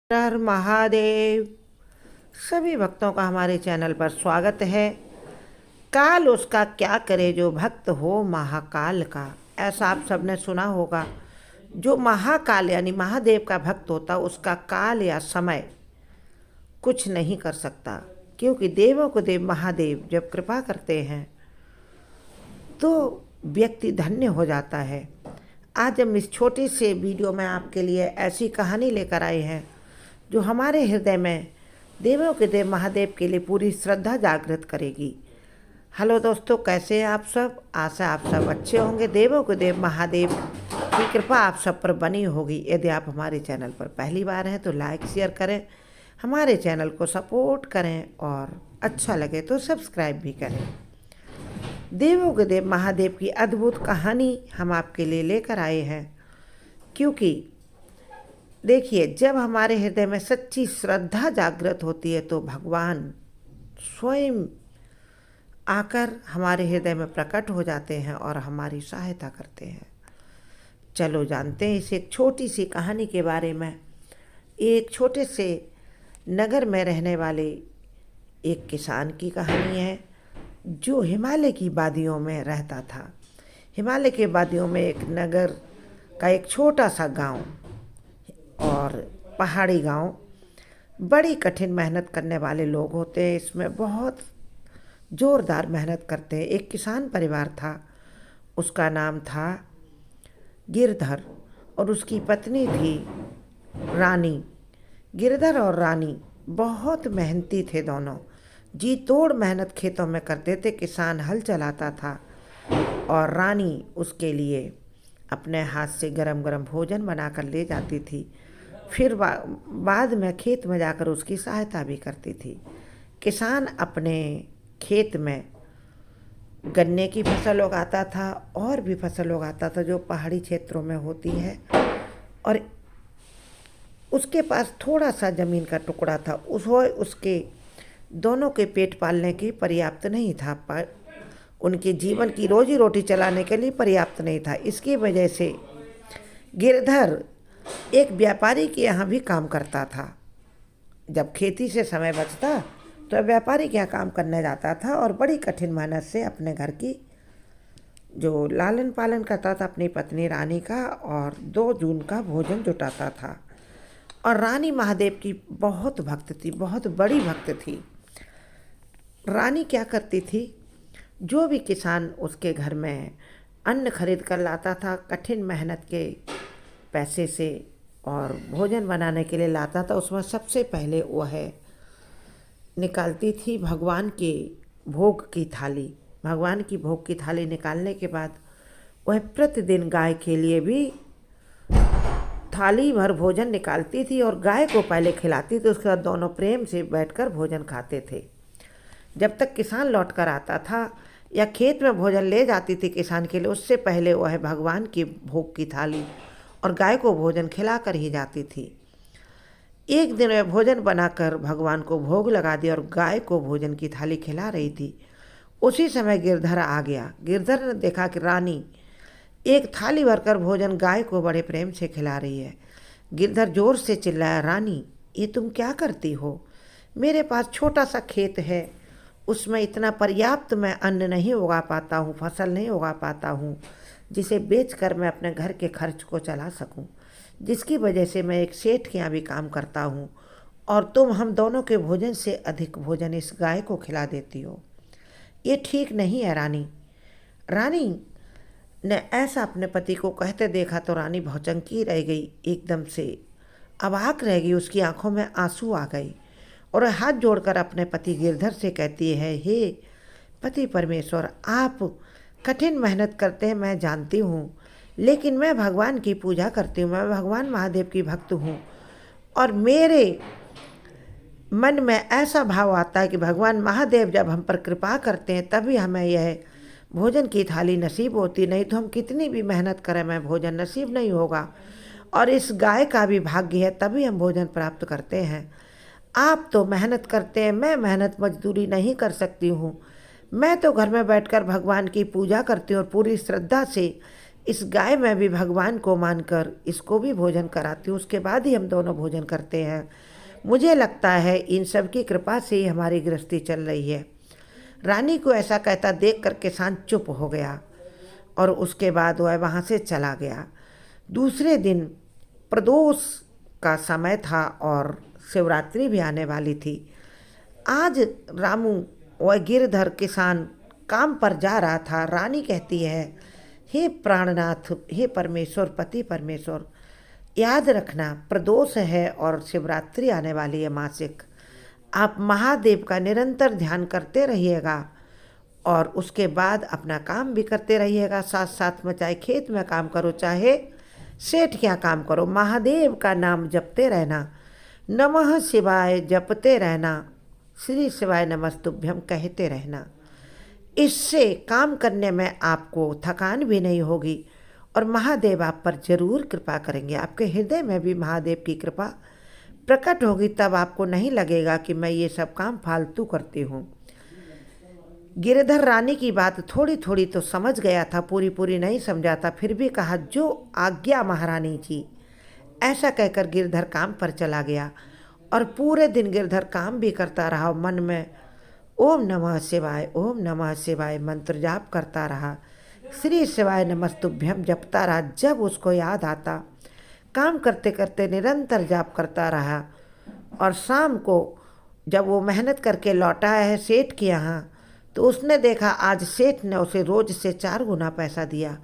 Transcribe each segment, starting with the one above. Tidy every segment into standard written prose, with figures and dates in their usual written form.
हर महादेव। सभी भक्तों का हमारे चैनल पर स्वागत है। काल उसका क्या करे जो भक्त हो महाकाल का। ऐसा आप सबने सुना होगा। जो महाकाल यानी महादेव का भक्त होता उसका काल या समय कुछ नहीं कर सकता, क्योंकि देवों को देव महादेव जब कृपा करते हैं तो व्यक्ति धन्य हो जाता है। आज हम इस छोटी से वीडियो में आपके लिए ऐसी कहानी लेकर आए हैं जो हमारे हृदय में देवों के देव महादेव के लिए पूरी श्रद्धा जागृत करेगी। हेलो दोस्तों, कैसे हैं आप सब? आशा आप सब अच्छे होंगे। देवों के देव महादेव की कृपा आप सब पर बनी होगी। यदि आप हमारे चैनल पर पहली बार हैं तो लाइक शेयर करें, हमारे चैनल को सपोर्ट करें और अच्छा लगे तो सब्सक्राइब भी करें। देवों के देव महादेव की अद्भुत कहानी हम आपके लिए लेकर आए हैं, क्योंकि देखिए, जब हमारे हृदय में सच्ची श्रद्धा जागृत होती है तो भगवान स्वयं आकर हमारे हृदय में प्रकट हो जाते हैं और हमारी सहायता करते हैं। चलो जानते हैं इस एक छोटी सी कहानी के बारे में। एक छोटे से नगर में रहने वाले एक किसान की कहानी है जो हिमालय की वादियों में रहता था। हिमालय के वादियों में एक नगर का एक छोटा सा गांव और पहाड़ी गांव, बड़ी कठिन मेहनत करने वाले लोग होते हैं। इसमें बहुत ज़ोरदार मेहनत करते हैं। एक किसान परिवार था, उसका नाम था गिरधर और उसकी पत्नी थी रानी। गिरधर और रानी बहुत मेहनती थे दोनों। जी तोड़ मेहनत खेतों में करते थे। किसान हल चलाता था और रानी उसके लिए अपने हाथ से गरम गरम भोजन बनाकर ले जाती थी। फिर बाद में खेत में जाकर उसकी सहायता भी करती थी। किसान अपने खेत में गन्ने की फसल उगाता था और भी फसल उगाता था जो पहाड़ी क्षेत्रों में होती है, और उसके पास थोड़ा सा ज़मीन का टुकड़ा था। उसके दोनों के पेट पालने की पर्याप्त नहीं था, पर उनके जीवन की रोजी रोटी चलाने के लिए पर्याप्त नहीं था। इसकी वजह से गिरधर एक व्यापारी के यहाँ भी काम करता था। जब खेती से समय बचता तो व्यापारी के यहाँ काम करने जाता था और बड़ी कठिन मेहनत से अपने घर की जो लालन पालन करता था अपनी पत्नी रानी का, और 2 जून का भोजन जुटाता था। और रानी महादेव की बहुत भक्त थी, बहुत बड़ी भक्त थी। रानी क्या करती थी, जो भी किसान उसके घर में अन्न खरीद कर लाता था कठिन मेहनत के पैसे से और भोजन बनाने के लिए लाता था, उसमें सबसे पहले वह निकालती थी भगवान के भोग की थाली। भगवान की भोग की थाली निकालने के बाद वह प्रतिदिन गाय के लिए भी थाली भर भोजन निकालती थी और गाय को पहले खिलाती थी। उसके बाद दोनों प्रेम से बैठकर भोजन खाते थे। जब तक किसान लौट कर आता था या खेत में भोजन ले जाती थी किसान के लिए, उससे पहले वह भगवान की भोग की थाली और गाय को भोजन खिला कर ही जाती थी। एक दिन वह भोजन बनाकर भगवान को भोग लगा दिया और गाय को भोजन की थाली खिला रही थी। उसी समय गिरधर आ गया। गिरधर ने देखा कि रानी एक थाली भरकर भोजन गाय को बड़े प्रेम से खिला रही है। गिरधर जोर से चिल्लाया, रानी ये तुम क्या करती हो? मेरे पास छोटा सा खेत है, उसमें इतना पर्याप्त मैं अन्न नहीं उगा पाता हूँ, फसल नहीं उगा पाता हूँ जिसे बेचकर मैं अपने घर के खर्च को चला सकूं, जिसकी वजह से मैं एक सेठ के यहाँ भी काम करता हूँ और तुम हम दोनों के भोजन से अधिक भोजन इस गाय को खिला देती हो। ये ठीक नहीं है रानी। रानी ने ऐसा अपने पति को कहते देखा तो रानी भौचक्की रह गई, एकदम से अवाक रह गई। उसकी आंखों में आंसू आ गए और हाथ जोड़कर अपने पति गिरधर से कहती है, हे पति परमेश्वर, आप कठिन मेहनत करते हैं मैं जानती हूँ, लेकिन मैं भगवान की पूजा करती हूँ, मैं भगवान महादेव की भक्त हूँ और मेरे मन में ऐसा भाव आता है कि भगवान महादेव जब हम पर कृपा करते हैं तभी हमें यह भोजन की थाली नसीब होती, नहीं तो हम कितनी भी मेहनत करें मैं भोजन नसीब नहीं होगा। और इस गाय का भी भाग्य है तभी हम भोजन प्राप्त करते हैं। आप तो मेहनत करते हैं, मैं मेहनत मजदूरी नहीं कर सकती हूँ। मैं तो घर में बैठकर भगवान की पूजा करती हूँ और पूरी श्रद्धा से इस गाय मैं भी भगवान को मानकर इसको भी भोजन कराती हूँ, उसके बाद ही हम दोनों भोजन करते हैं। मुझे लगता है इन सब की कृपा से ही हमारी गृहस्थी चल रही है। रानी को ऐसा कहता देख कर किसान चुप हो गया और उसके बाद वह वहाँ से चला गया। दूसरे दिन प्रदोष का समय था और शिवरात्रि भी आने वाली थी। आज रामू वह गिरधर किसान काम पर जा रहा था। रानी कहती है, हे प्राणनाथ, हे परमेश्वर, पति परमेश्वर, याद रखना प्रदोष है और शिवरात्रि आने वाली है मासिक। आप महादेव का निरंतर ध्यान करते रहिएगा और उसके बाद अपना काम भी करते रहिएगा। साथ साथ में चाहे खेत में काम करो, चाहे सेठ क्या काम करो, महादेव का नाम जपते रहना, नमः शिवाय जपते रहना, श्री शिवाय नमस्तुभ्यम कहते रहना। इससे काम करने में आपको थकान भी नहीं होगी और महादेव आप पर जरूर कृपा करेंगे। आपके हृदय में भी महादेव की कृपा प्रकट होगी, तब आपको नहीं लगेगा कि मैं ये सब काम फालतू करती हूँ। गिरधर रानी की बात थोड़ी थोड़ी तो समझ गया था, पूरी पूरी नहीं समझा था, फिर भी कहा, जो आज्ञा महारानी जी। ऐसा कहकर गिरधर काम पर चला गया और पूरे दिन गिरधर काम भी करता रहा। मन में ओम नमः शिवाय, ओम नमः शिवाय मंत्र जाप करता रहा, श्री शिवाय नमस्तुभ्यम जपता रहा। जब उसको याद आता, काम करते करते निरंतर जाप करता रहा और शाम को जब वो मेहनत करके लौटा है सेठ के यहाँ, तो उसने देखा आज सेठ ने उसे रोज से 4 गुना पैसा दिया।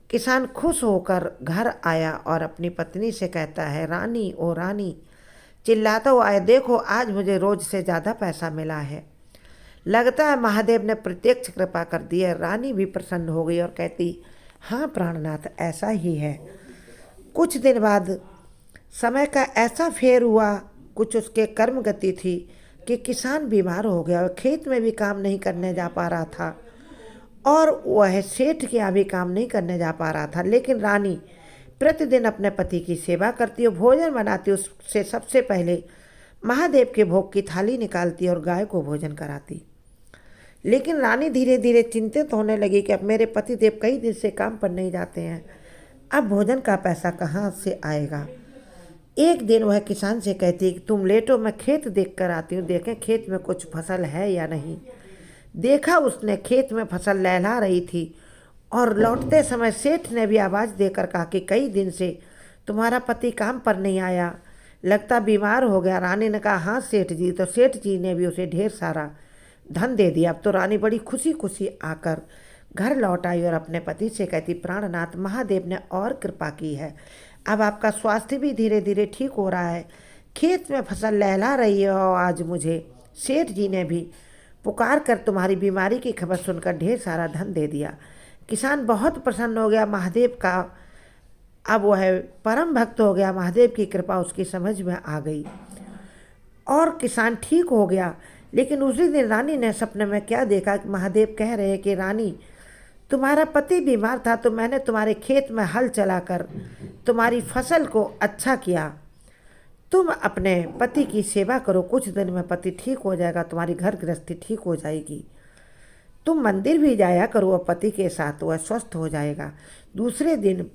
किसान खुश होकर घर आया और अपनी पत्नी से कहता है, रानी ओ रानी, चिल्लाता हुआ आया, देखो आज मुझे रोज से ज़्यादा पैसा मिला है। लगता है महादेव ने प्रत्यक्ष कृपा कर दी है। रानी भी प्रसन्न हो गई और कहती, हाँ प्राणनाथ, ऐसा ही है। कुछ दिन बाद समय का ऐसा फेर हुआ, कुछ उसके कर्म गति थी कि किसान बीमार हो गया और खेत में भी काम नहीं करने जा पा रहा था और वह सेठ के यहाँ भी काम नहीं करने जा पा रहा था। लेकिन रानी प्रतिदिन अपने पति की सेवा करती और भोजन बनाती, उससे सबसे पहले महादेव के भोग की थाली निकालती और गाय को भोजन कराती। लेकिन रानी धीरे धीरे चिंतित होने लगी कि अब मेरे पति देव कई दिन से काम पर नहीं जाते हैं, अब भोजन का पैसा कहाँ से आएगा। एक दिन वह किसान से कहती है कि तुम लेटो, मैं खेत देख कर आती हूँ, देखें खेत में कुछ फसल है या नहीं। देखा उसने, खेत में फसल लहला रही थी और लौटते समय सेठ ने भी आवाज़ देकर कहा कि कई दिन से तुम्हारा पति काम पर नहीं आया, लगता बीमार हो गया। रानी ने कहा, हाँ सेठ जी। तो सेठ जी ने भी उसे ढेर सारा धन दे दिया। अब तो रानी बड़ी खुशी खुशी आकर घर लौट आई और अपने पति से कहती, प्राणनाथ, महादेव ने और कृपा की है, अब आपका स्वास्थ्य भी धीरे धीरे ठीक हो रहा है, खेत में फसल लहला रही है और आज मुझे सेठ जी ने भी पुकार कर तुम्हारी बीमारी की खबर सुनकर ढेर सारा धन दे दिया। किसान बहुत प्रसन्न हो गया महादेव का, अब वह परम भक्त हो गया। महादेव की कृपा उसकी समझ में आ गई और किसान ठीक हो गया। लेकिन उसी दिन रानी ने सपने में क्या देखा कि महादेव कह रहे हैं कि रानी, तुम्हारा पति बीमार था तो मैंने तुम्हारे खेत में हल चलाकर तुम्हारी फसल को अच्छा किया। तुम अपने पति की सेवा करो, कुछ दिन में पति ठीक हो जाएगा, तुम्हारी घर गृहस्थी ठीक हो जाएगी। तुम मंदिर भी जाया करो और पति के साथ, वह स्वस्थ हो जाएगा। दूसरे दिन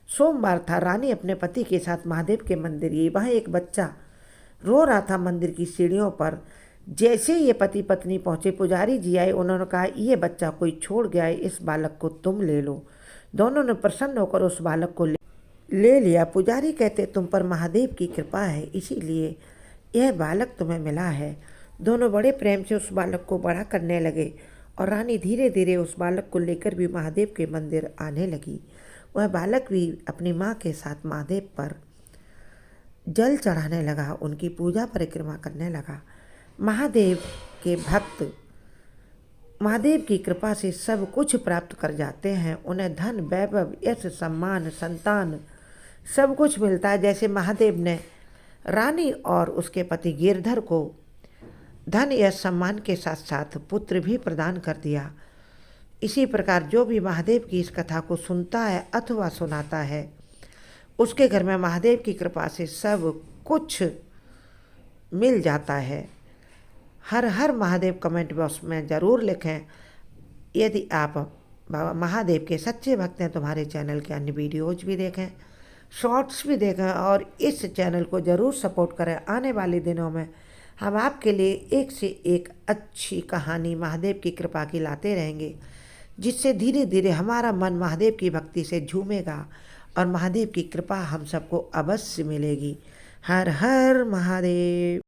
सोमवार था। रानी अपने पति के साथ महादेव के मंदिर गई। वहाँ एक बच्चा रो रहा था मंदिर की सीढ़ियों पर। जैसे ये पति पत्नी पहुँचे, पुजारी जी आए, उन्होंने कहा, ये बच्चा कोई छोड़ गया है, इस बालक को तुम ले लो। दोनों ने प्रसन्न होकर उस बालक को ले लिया। पुजारी कहते, तुम पर महादेव की कृपा है, इसीलिए यह बालक तुम्हें मिला है। दोनों बड़े प्रेम से उस बालक को बड़ा करने लगे और रानी धीरे धीरे उस बालक को लेकर भी महादेव के मंदिर आने लगी। वह बालक भी अपनी माँ के साथ महादेव पर जल चढ़ाने लगा, उनकी पूजा परिक्रमा करने लगा। महादेव के भक्त महादेव की कृपा से सब कुछ प्राप्त कर जाते हैं। उन्हें धन, वैभव, यश, सम्मान, संतान सब कुछ मिलता है। जैसे महादेव ने रानी और उसके पति गिरधर को धन, यश, सम्मान के साथ साथ पुत्र भी प्रदान कर दिया। इसी प्रकार जो भी महादेव की इस कथा को सुनता है अथवा सुनाता है, उसके घर में महादेव की कृपा से सब कुछ मिल जाता है। हर हर महादेव कमेंट बॉक्स में ज़रूर लिखें। यदि आप बाबा महादेव के सच्चे भक्त हैं तुम्हारे चैनल के अन्य वीडियोज भी देखें, शॉर्ट्स भी देखें और इस चैनल को ज़रूर सपोर्ट करें। आने वाले दिनों में हम आपके लिए एक से एक अच्छी कहानी महादेव की कृपा की लाते रहेंगे, जिससे धीरे धीरे हमारा मन महादेव की भक्ति से झूमेगा और महादेव की कृपा हम सबको अवश्य मिलेगी। हर हर महादेव।